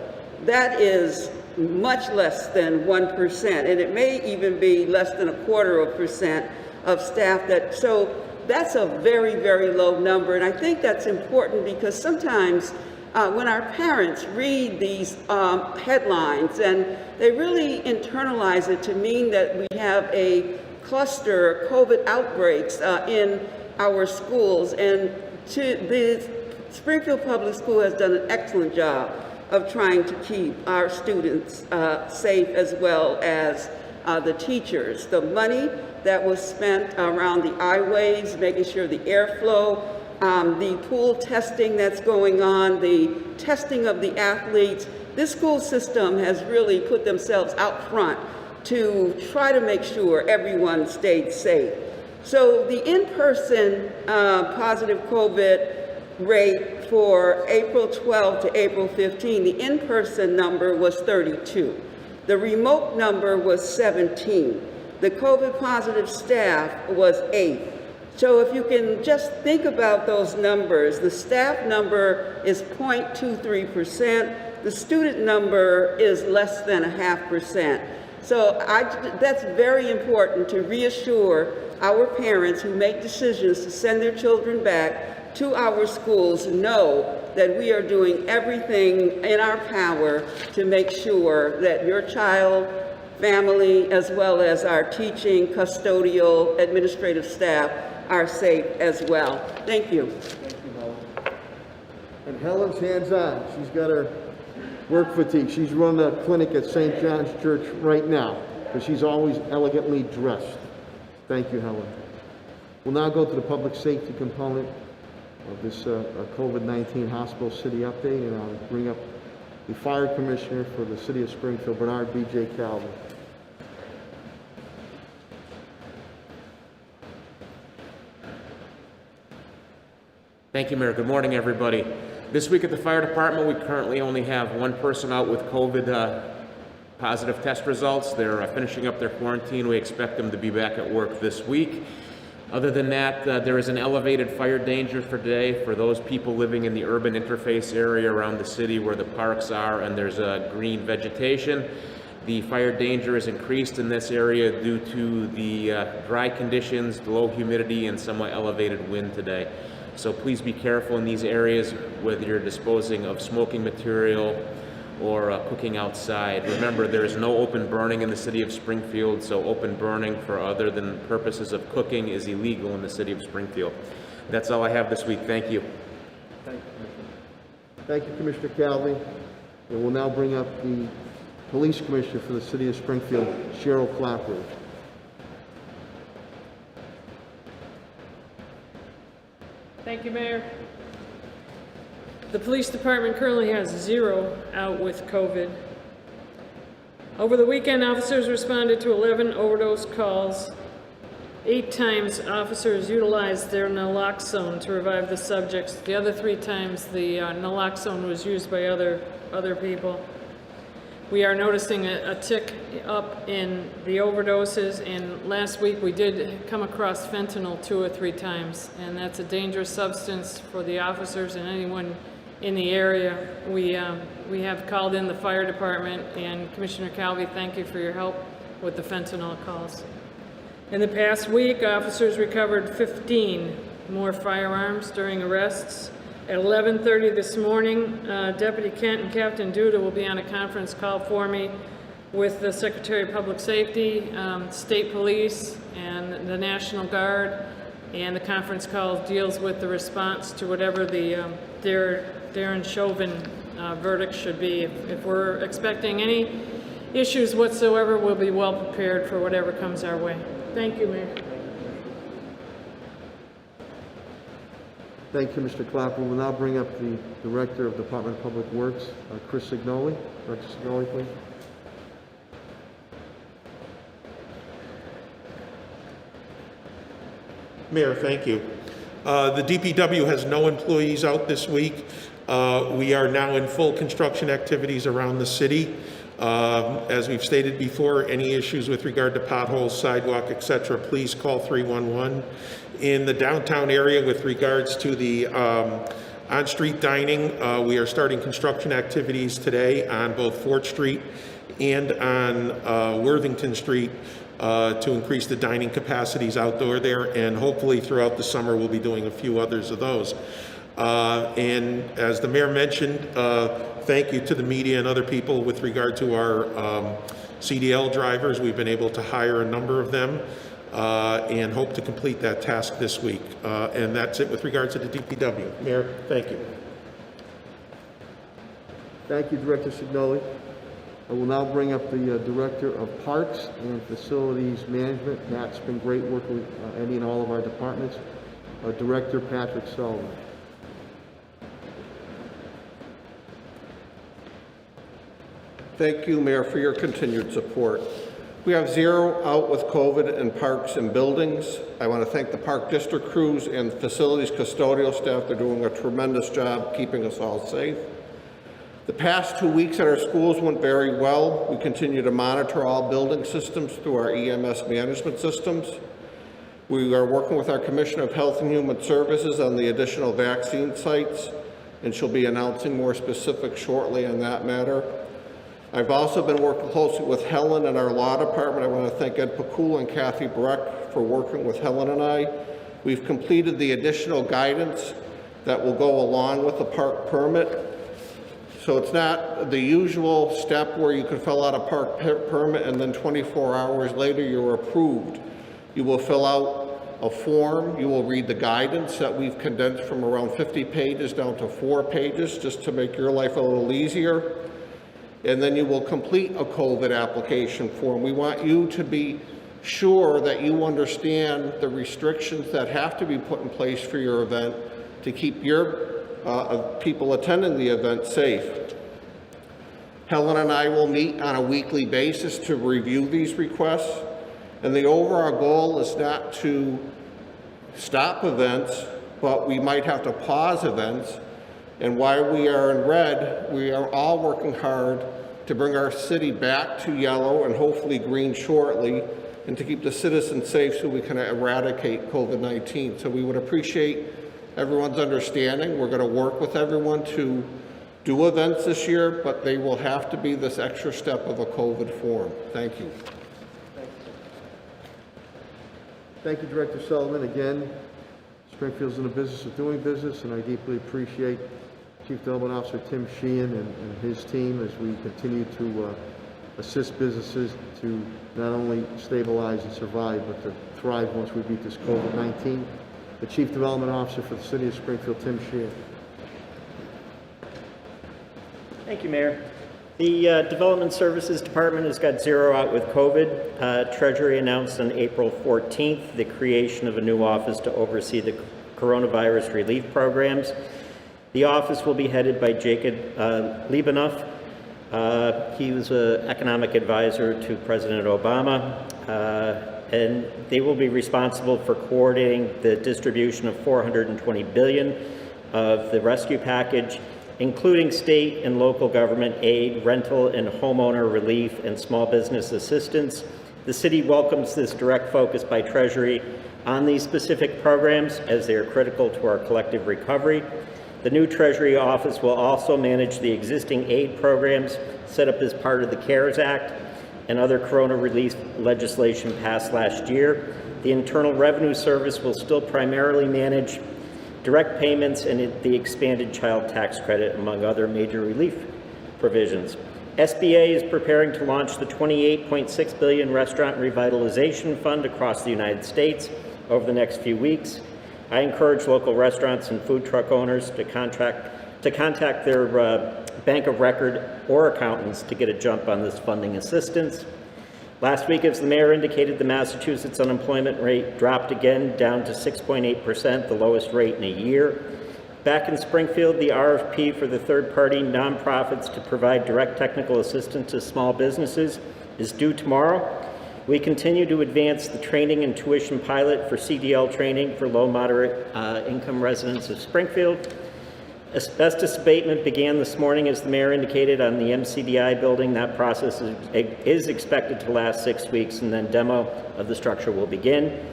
That is much less than 1%, and it may even be less than 0.25% of staff that, so that's a very, very low number. And I think that's important because sometimes when our parents read these headlines, and they really internalize it to mean that we have a cluster COVID outbreaks in our schools, and the Springfield Public School has done an excellent job of trying to keep our students safe, as well as the teachers. The money that was spent around the aisleways, making sure the airflow, the pool testing that's going on, the testing of the athletes. This school system has really put themselves out front to try to make sure everyone stayed safe. So the in-person positive COVID rate for April 12 to April 15, the in-person number was 32. The remote number was 17. The COVID positive staff was 8. So if you can just think about those numbers, the staff number is 0.23%, the student number is less than 0.5%. So that's very important to reassure our parents who make decisions to send their children back to our schools, know that we are doing everything in our power to make sure that your child, family, as well as our teaching, custodial, administrative staff are safe as well. Thank you. Thank you, Helen. And Helen's hands-on. She's got her work fatigue. She's running a clinic at St. John's Church right now, because she's always elegantly dressed. Thank you, Helen. We'll now go to the public safety component of this COVID-19 hospital city update, and I'll bring up the fire commissioner for the city of Springfield, Bernard B.J. Calvin. Thank you, Mayor. Good morning, everybody. This week at the fire department, we currently only have one person out with COVID positive test results. They're finishing up their quarantine. We expect them to be back at work this week. Other than that, there is an elevated fire danger for today for those people living in the urban interface area around the city where the parks are and there's green vegetation. The fire danger is increased in this area due to the dry conditions, the low humidity, and somewhat elevated wind today. So please be careful in these areas whether you're disposing of smoking material or cooking outside. Remember, there is no open burning in the city of Springfield, so open burning for other than purposes of cooking is illegal in the city of Springfield. That's all I have this week. Thank you. Thank you, Commissioner Calvi. And we'll now bring up the police commissioner for the city of Springfield, Cheryl Clapper. Thank you, Mayor. The police department currently has 0 out with COVID. Over the weekend, officers responded to 11 overdose calls. 8 times, officers utilized their naloxone to revive the subjects. The other 3 times, the naloxone was used by other people. We are noticing a tick up in the overdoses, and last week we did come across fentanyl 2 or 3 times, and that's a dangerous substance for the officers and anyone in the area. We have called in the fire department, and Commissioner Calvi, thank you for your help with the fentanyl calls. In the past week, officers recovered 15 more firearms during arrests. At 11:30 this morning, Deputy Kent and Captain Duda will be on a conference call for me with the Secretary of Public Safety, State Police, and the National Guard. And the conference call deals with the response to whatever the Darren Chauvin verdict should be. If we're expecting any issues whatsoever, we'll be well prepared for whatever comes our way. Thank you, Mayor. Thank you, Mr. Clapper. We'll now bring up the Director of Department of Public Works, Chris Signoli. Director Signoli, please. Mayor, thank you. The DPW has no employees out this week. We are now in full construction activities around the city. As we've stated before, any issues with regard to potholes, sidewalk, etc., please call 311. In the downtown area with regards to the on-street dining, we are starting construction activities today on both Fort Street and on Worthington Street to increase the dining capacities outdoor there, and hopefully throughout the summer we'll be doing a few others of those. And as the mayor mentioned, thank you to the media and other people with regard to our CDL drivers. We've been able to hire a number of them and hope to complete that task this week. And that's it with regard to the DPW. Mayor, thank you. Thank you, Director Signoli. I will now bring up the Director of Parks and Facilities Management. Matt's been great working with any and all of our departments. Director Patrick Sullivan. Thank you, Mayor, for your continued support. We have 0 out with COVID in parks and buildings. I want to thank the Park District crews and facilities custodial staff. They're doing a tremendous job keeping us all safe. The past 2 weeks at our schools went very well. We continue to monitor all building systems through our EMS management systems. We are working with our Commissioner of Health and Human Services on the additional vaccine sites, and she'll be announcing more specifics shortly on that matter. I've also been working closely with Helen and our law department. I want to thank Ed Pakul and Kathy Breck for working with Helen and I. We've completed the additional guidance that will go along with the park permit. So it's not the usual step where you can fill out a park permit and then 24 hours later you're approved. You will fill out a form, you will read the guidance that we've condensed from around 50 pages down to 4 pages just to make your life a little easier. And then you will complete a COVID application form. We want you to be sure that you understand the restrictions that have to be put in place for your event to keep your people attending the event safe. Helen and I will meet on a weekly basis to review these requests, and the overall goal is not to stop events, but we might have to pause events. And while we are in red, we are all working hard to bring our city back to yellow and hopefully green shortly, and to keep the citizens safe so we can eradicate COVID-19. So we would appreciate everyone's understanding. We're going to work with everyone to do events this year, but they will have to be this extra step of a COVID form. Thank you. Thank you, Director Sullivan. Again, Springfield's in the business of doing business, and I deeply appreciate Chief Development Officer Tim Sheehan and his team as we continue to assist businesses to not only stabilize and survive, but to thrive once we beat this COVID-19. The Chief Development Officer for the City of Springfield, Tim Sheehan. Thank you, Mayor. The Development Services Department has got 0 out with COVID. Treasury announced on April 14th the creation of a new office to oversee the coronavirus relief programs. The office will be headed by Jacob Liebenoff. He was an economic advisor to President Obama, and they will be responsible for coordinating the distribution of $420 billion of the rescue package, including state and local government aid, rental and homeowner relief, and small business assistance. The city welcomes this direct focus by Treasury on these specific programs as they are critical to our collective recovery. The new Treasury office will also manage the existing aid programs set up as part of the CARES Act and other corona relief legislation passed last year. The Internal Revenue Service will still primarily manage direct payments and the expanded child tax credit, among other major relief provisions. SBA is preparing to launch the $28.6 billion Restaurant Revitalization Fund across the United States over the next few weeks. I encourage local restaurants and food truck owners to contact their bank of record or accountants to get a jump on this funding assistance. Last week, as the mayor indicated, the Massachusetts unemployment rate dropped again down to 6.8%, the lowest rate in a year. Back in Springfield, the RFP for the third-party nonprofits to provide direct technical assistance to small businesses is due tomorrow. We continue to advance the training and tuition pilot for CDL training for low-moderate income residents of Springfield. Asbestos abatement began this morning, as the mayor indicated, on the MCDI building. That process is expected to last 6 weeks, and then demo of the structure will begin.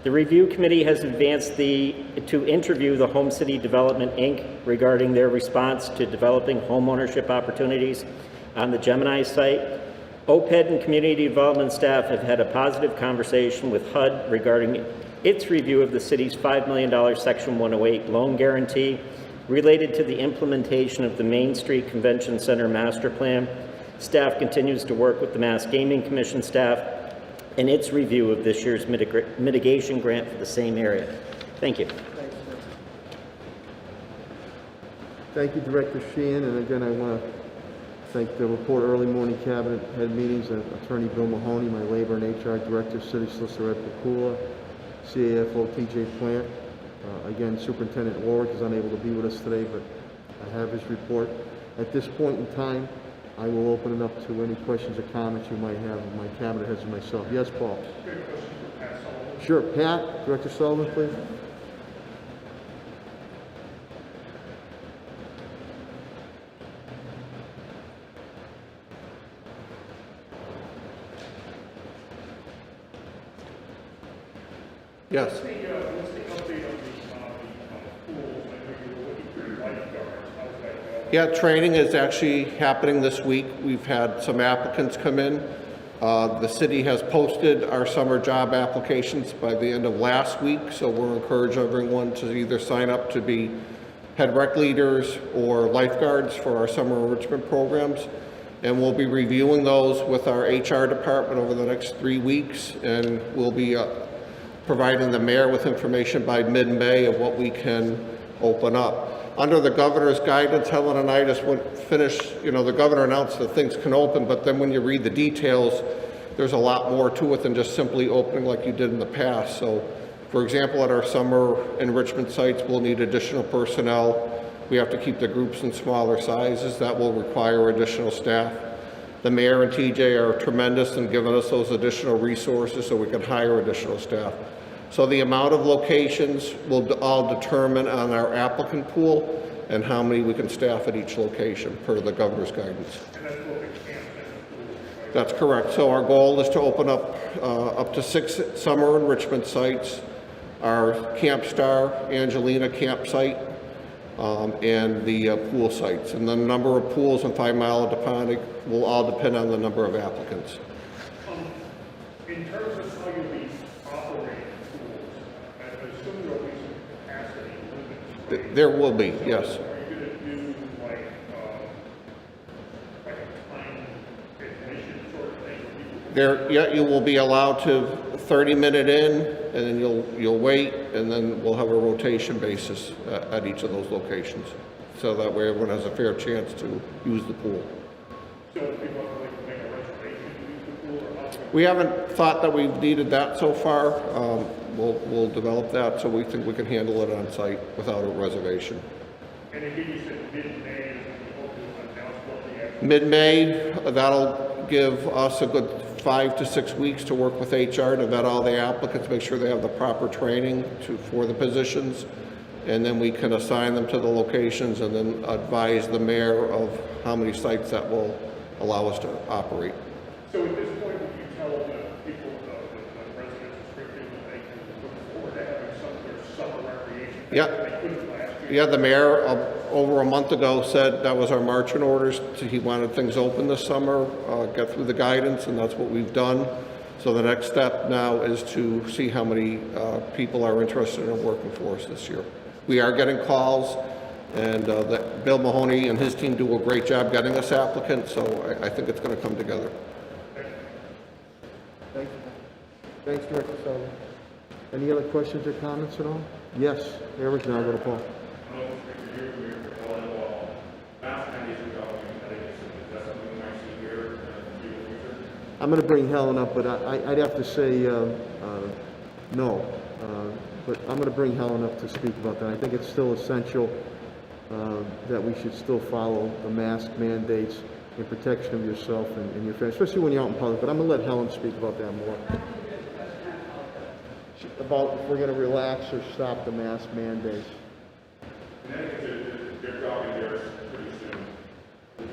The review committee has advanced to interview the Home City Development, Inc. regarding their response to developing homeownership opportunities on the Gemini site. OPED and community development staff have had a positive conversation with HUD regarding its review of the city's $5 million Section 108 loan guarantee related to the implementation of the Main Street Convention Center master plan. Staff continues to work with the Mass Gaming Commission staff in its review of this year's mitigation grant for the same area. Thank you. Thank you, Director Sheehan. And again, I want to Thank the report early morning cabinet head meetings, Attorney Bill Mahoney, my labor and HR director, City Solicitor Ed Pakula, CAFO TJ Plant. Again, Superintendent Warwick is unable to be with us today, but I have his report. At this point in time, I will open it up to any questions or comments you might have of my cabinet heads and myself. Yes, Paul? Good question for Pat Sullivan. Sure. Pat, Director Sullivan, please. Yes. What's the update on the pools? I know you were looking for lifeguards. How's that going? Yeah, training is actually happening this week. We've had some applicants come in. The city has posted our summer job applications by the end of last week, so we'll encourage everyone to either sign up to be head rec leaders or lifeguards for our summer enrichment programs. And we'll be reviewing those with our HR department over the next 3 weeks, and we'll be providing the mayor with information by mid-May of what we can open up. Under the governor's guidance, Helen and I just finished, the governor announced that things can open, but then when you read the details, there's a lot more to it than just simply opening like you did in the past. So, for example, at our summer enrichment sites, we'll need additional personnel. We have to keep the groups in smaller sizes. That will require additional staff. The mayor and TJ are tremendous in giving us those additional resources so we can hire additional staff. So the amount of locations will all determine on our applicant pool and how many we can staff at each location per the governor's guidance. And that's what the camps and the pools, right? That's correct. So our goal is to open up to 6 summer enrichment sites, our Camp Star Angelina campsite, and the pool sites. And the number of pools in 5 Mile of Deponic will all depend on the number of applicants. In terms of how you'll be operating pools, I assume there'll be some capacity limits, right? There will be, yes. Are you going to do like a time admission sort of thing? Yeah, you will be allowed to 30-minute in, and then you'll wait, and then we'll have a rotation basis at each of those locations. So that way everyone has a fair chance to use the pool. So if people would like to make a reservation to use the pool, or how? We haven't thought that we've needed that so far. We'll develop that, so we think we can handle it on site without a reservation. And again, you said mid-May is when you hope to announce what the actual. Mid-May, that'll give us a good 5 to 6 weeks to work with HR to vet all the applicants, make sure they have the proper training for the positions, and then we can assign them to the locations and then advise the mayor of how many sites that will allow us to operate. So at this point, would you tell the people, the residents of Springfield, that they can look forward to having some of their summer recreation? Yeah. That they couldn't last year? Yeah, the mayor over a month ago said that was our marching orders. He wanted things open this summer, get through the guidance, and that's what we've done. So the next step now is to see how many people are interested in working for us this year. We are getting calls, and Bill Mahoney and his team do a great job getting us applicants, so I think it's going to come together. Thanks. Thanks, Director Sullivan. Any other questions or comments at all? Yes, Eric, now go to Paul. I'm going to bring Helen up, but I'd have to say no. But I'm going to bring Helen up to speak about that. I think it's still essential that we should still follow the mask mandates in protection of yourself and your family, especially when you're out in public. But I'm going to let Helen speak about that more. About if we're going to relax or stop the mask mandates. They're dropping theirs pretty soon. Will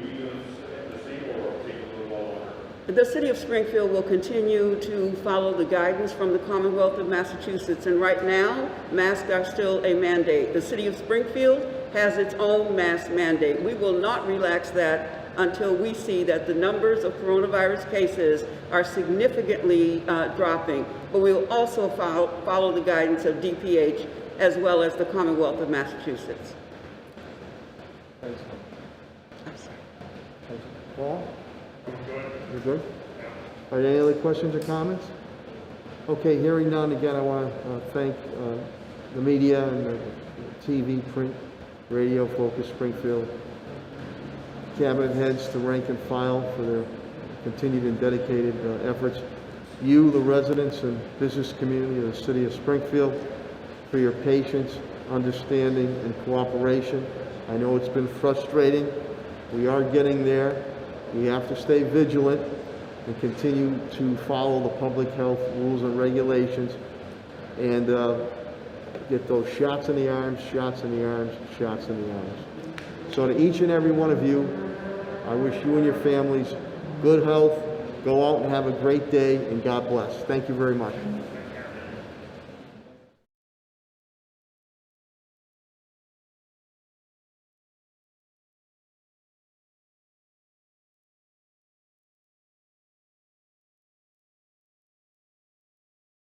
you use the same or take a little while longer? The City of Springfield will continue to follow the guidance from the Commonwealth of Massachusetts, and right now, masks are still a mandate. The City of Springfield has its own mask mandate. We will not relax that until we see that the numbers of coronavirus cases are significantly dropping, but we will also follow the guidance of DPH as well as the Commonwealth of Massachusetts. Thanks. Paul? You're good? Are there any other questions or comments? Okay, hearing none, again, I want to thank the media and the TV, print, radio, Focus, Springfield, cabinet heads to rank and file for their continued and dedicated efforts. You, the residents and business community of the city of Springfield, for your patience, understanding, and cooperation. I know it's been frustrating. We are getting there. We have to stay vigilant and continue to follow the public health rules and regulations and get those shots in the arms, shots in the arms, shots in the arms. So to each and every one of you, I wish you and your families good health. Go out and have a great day, and God bless. Thank you very much.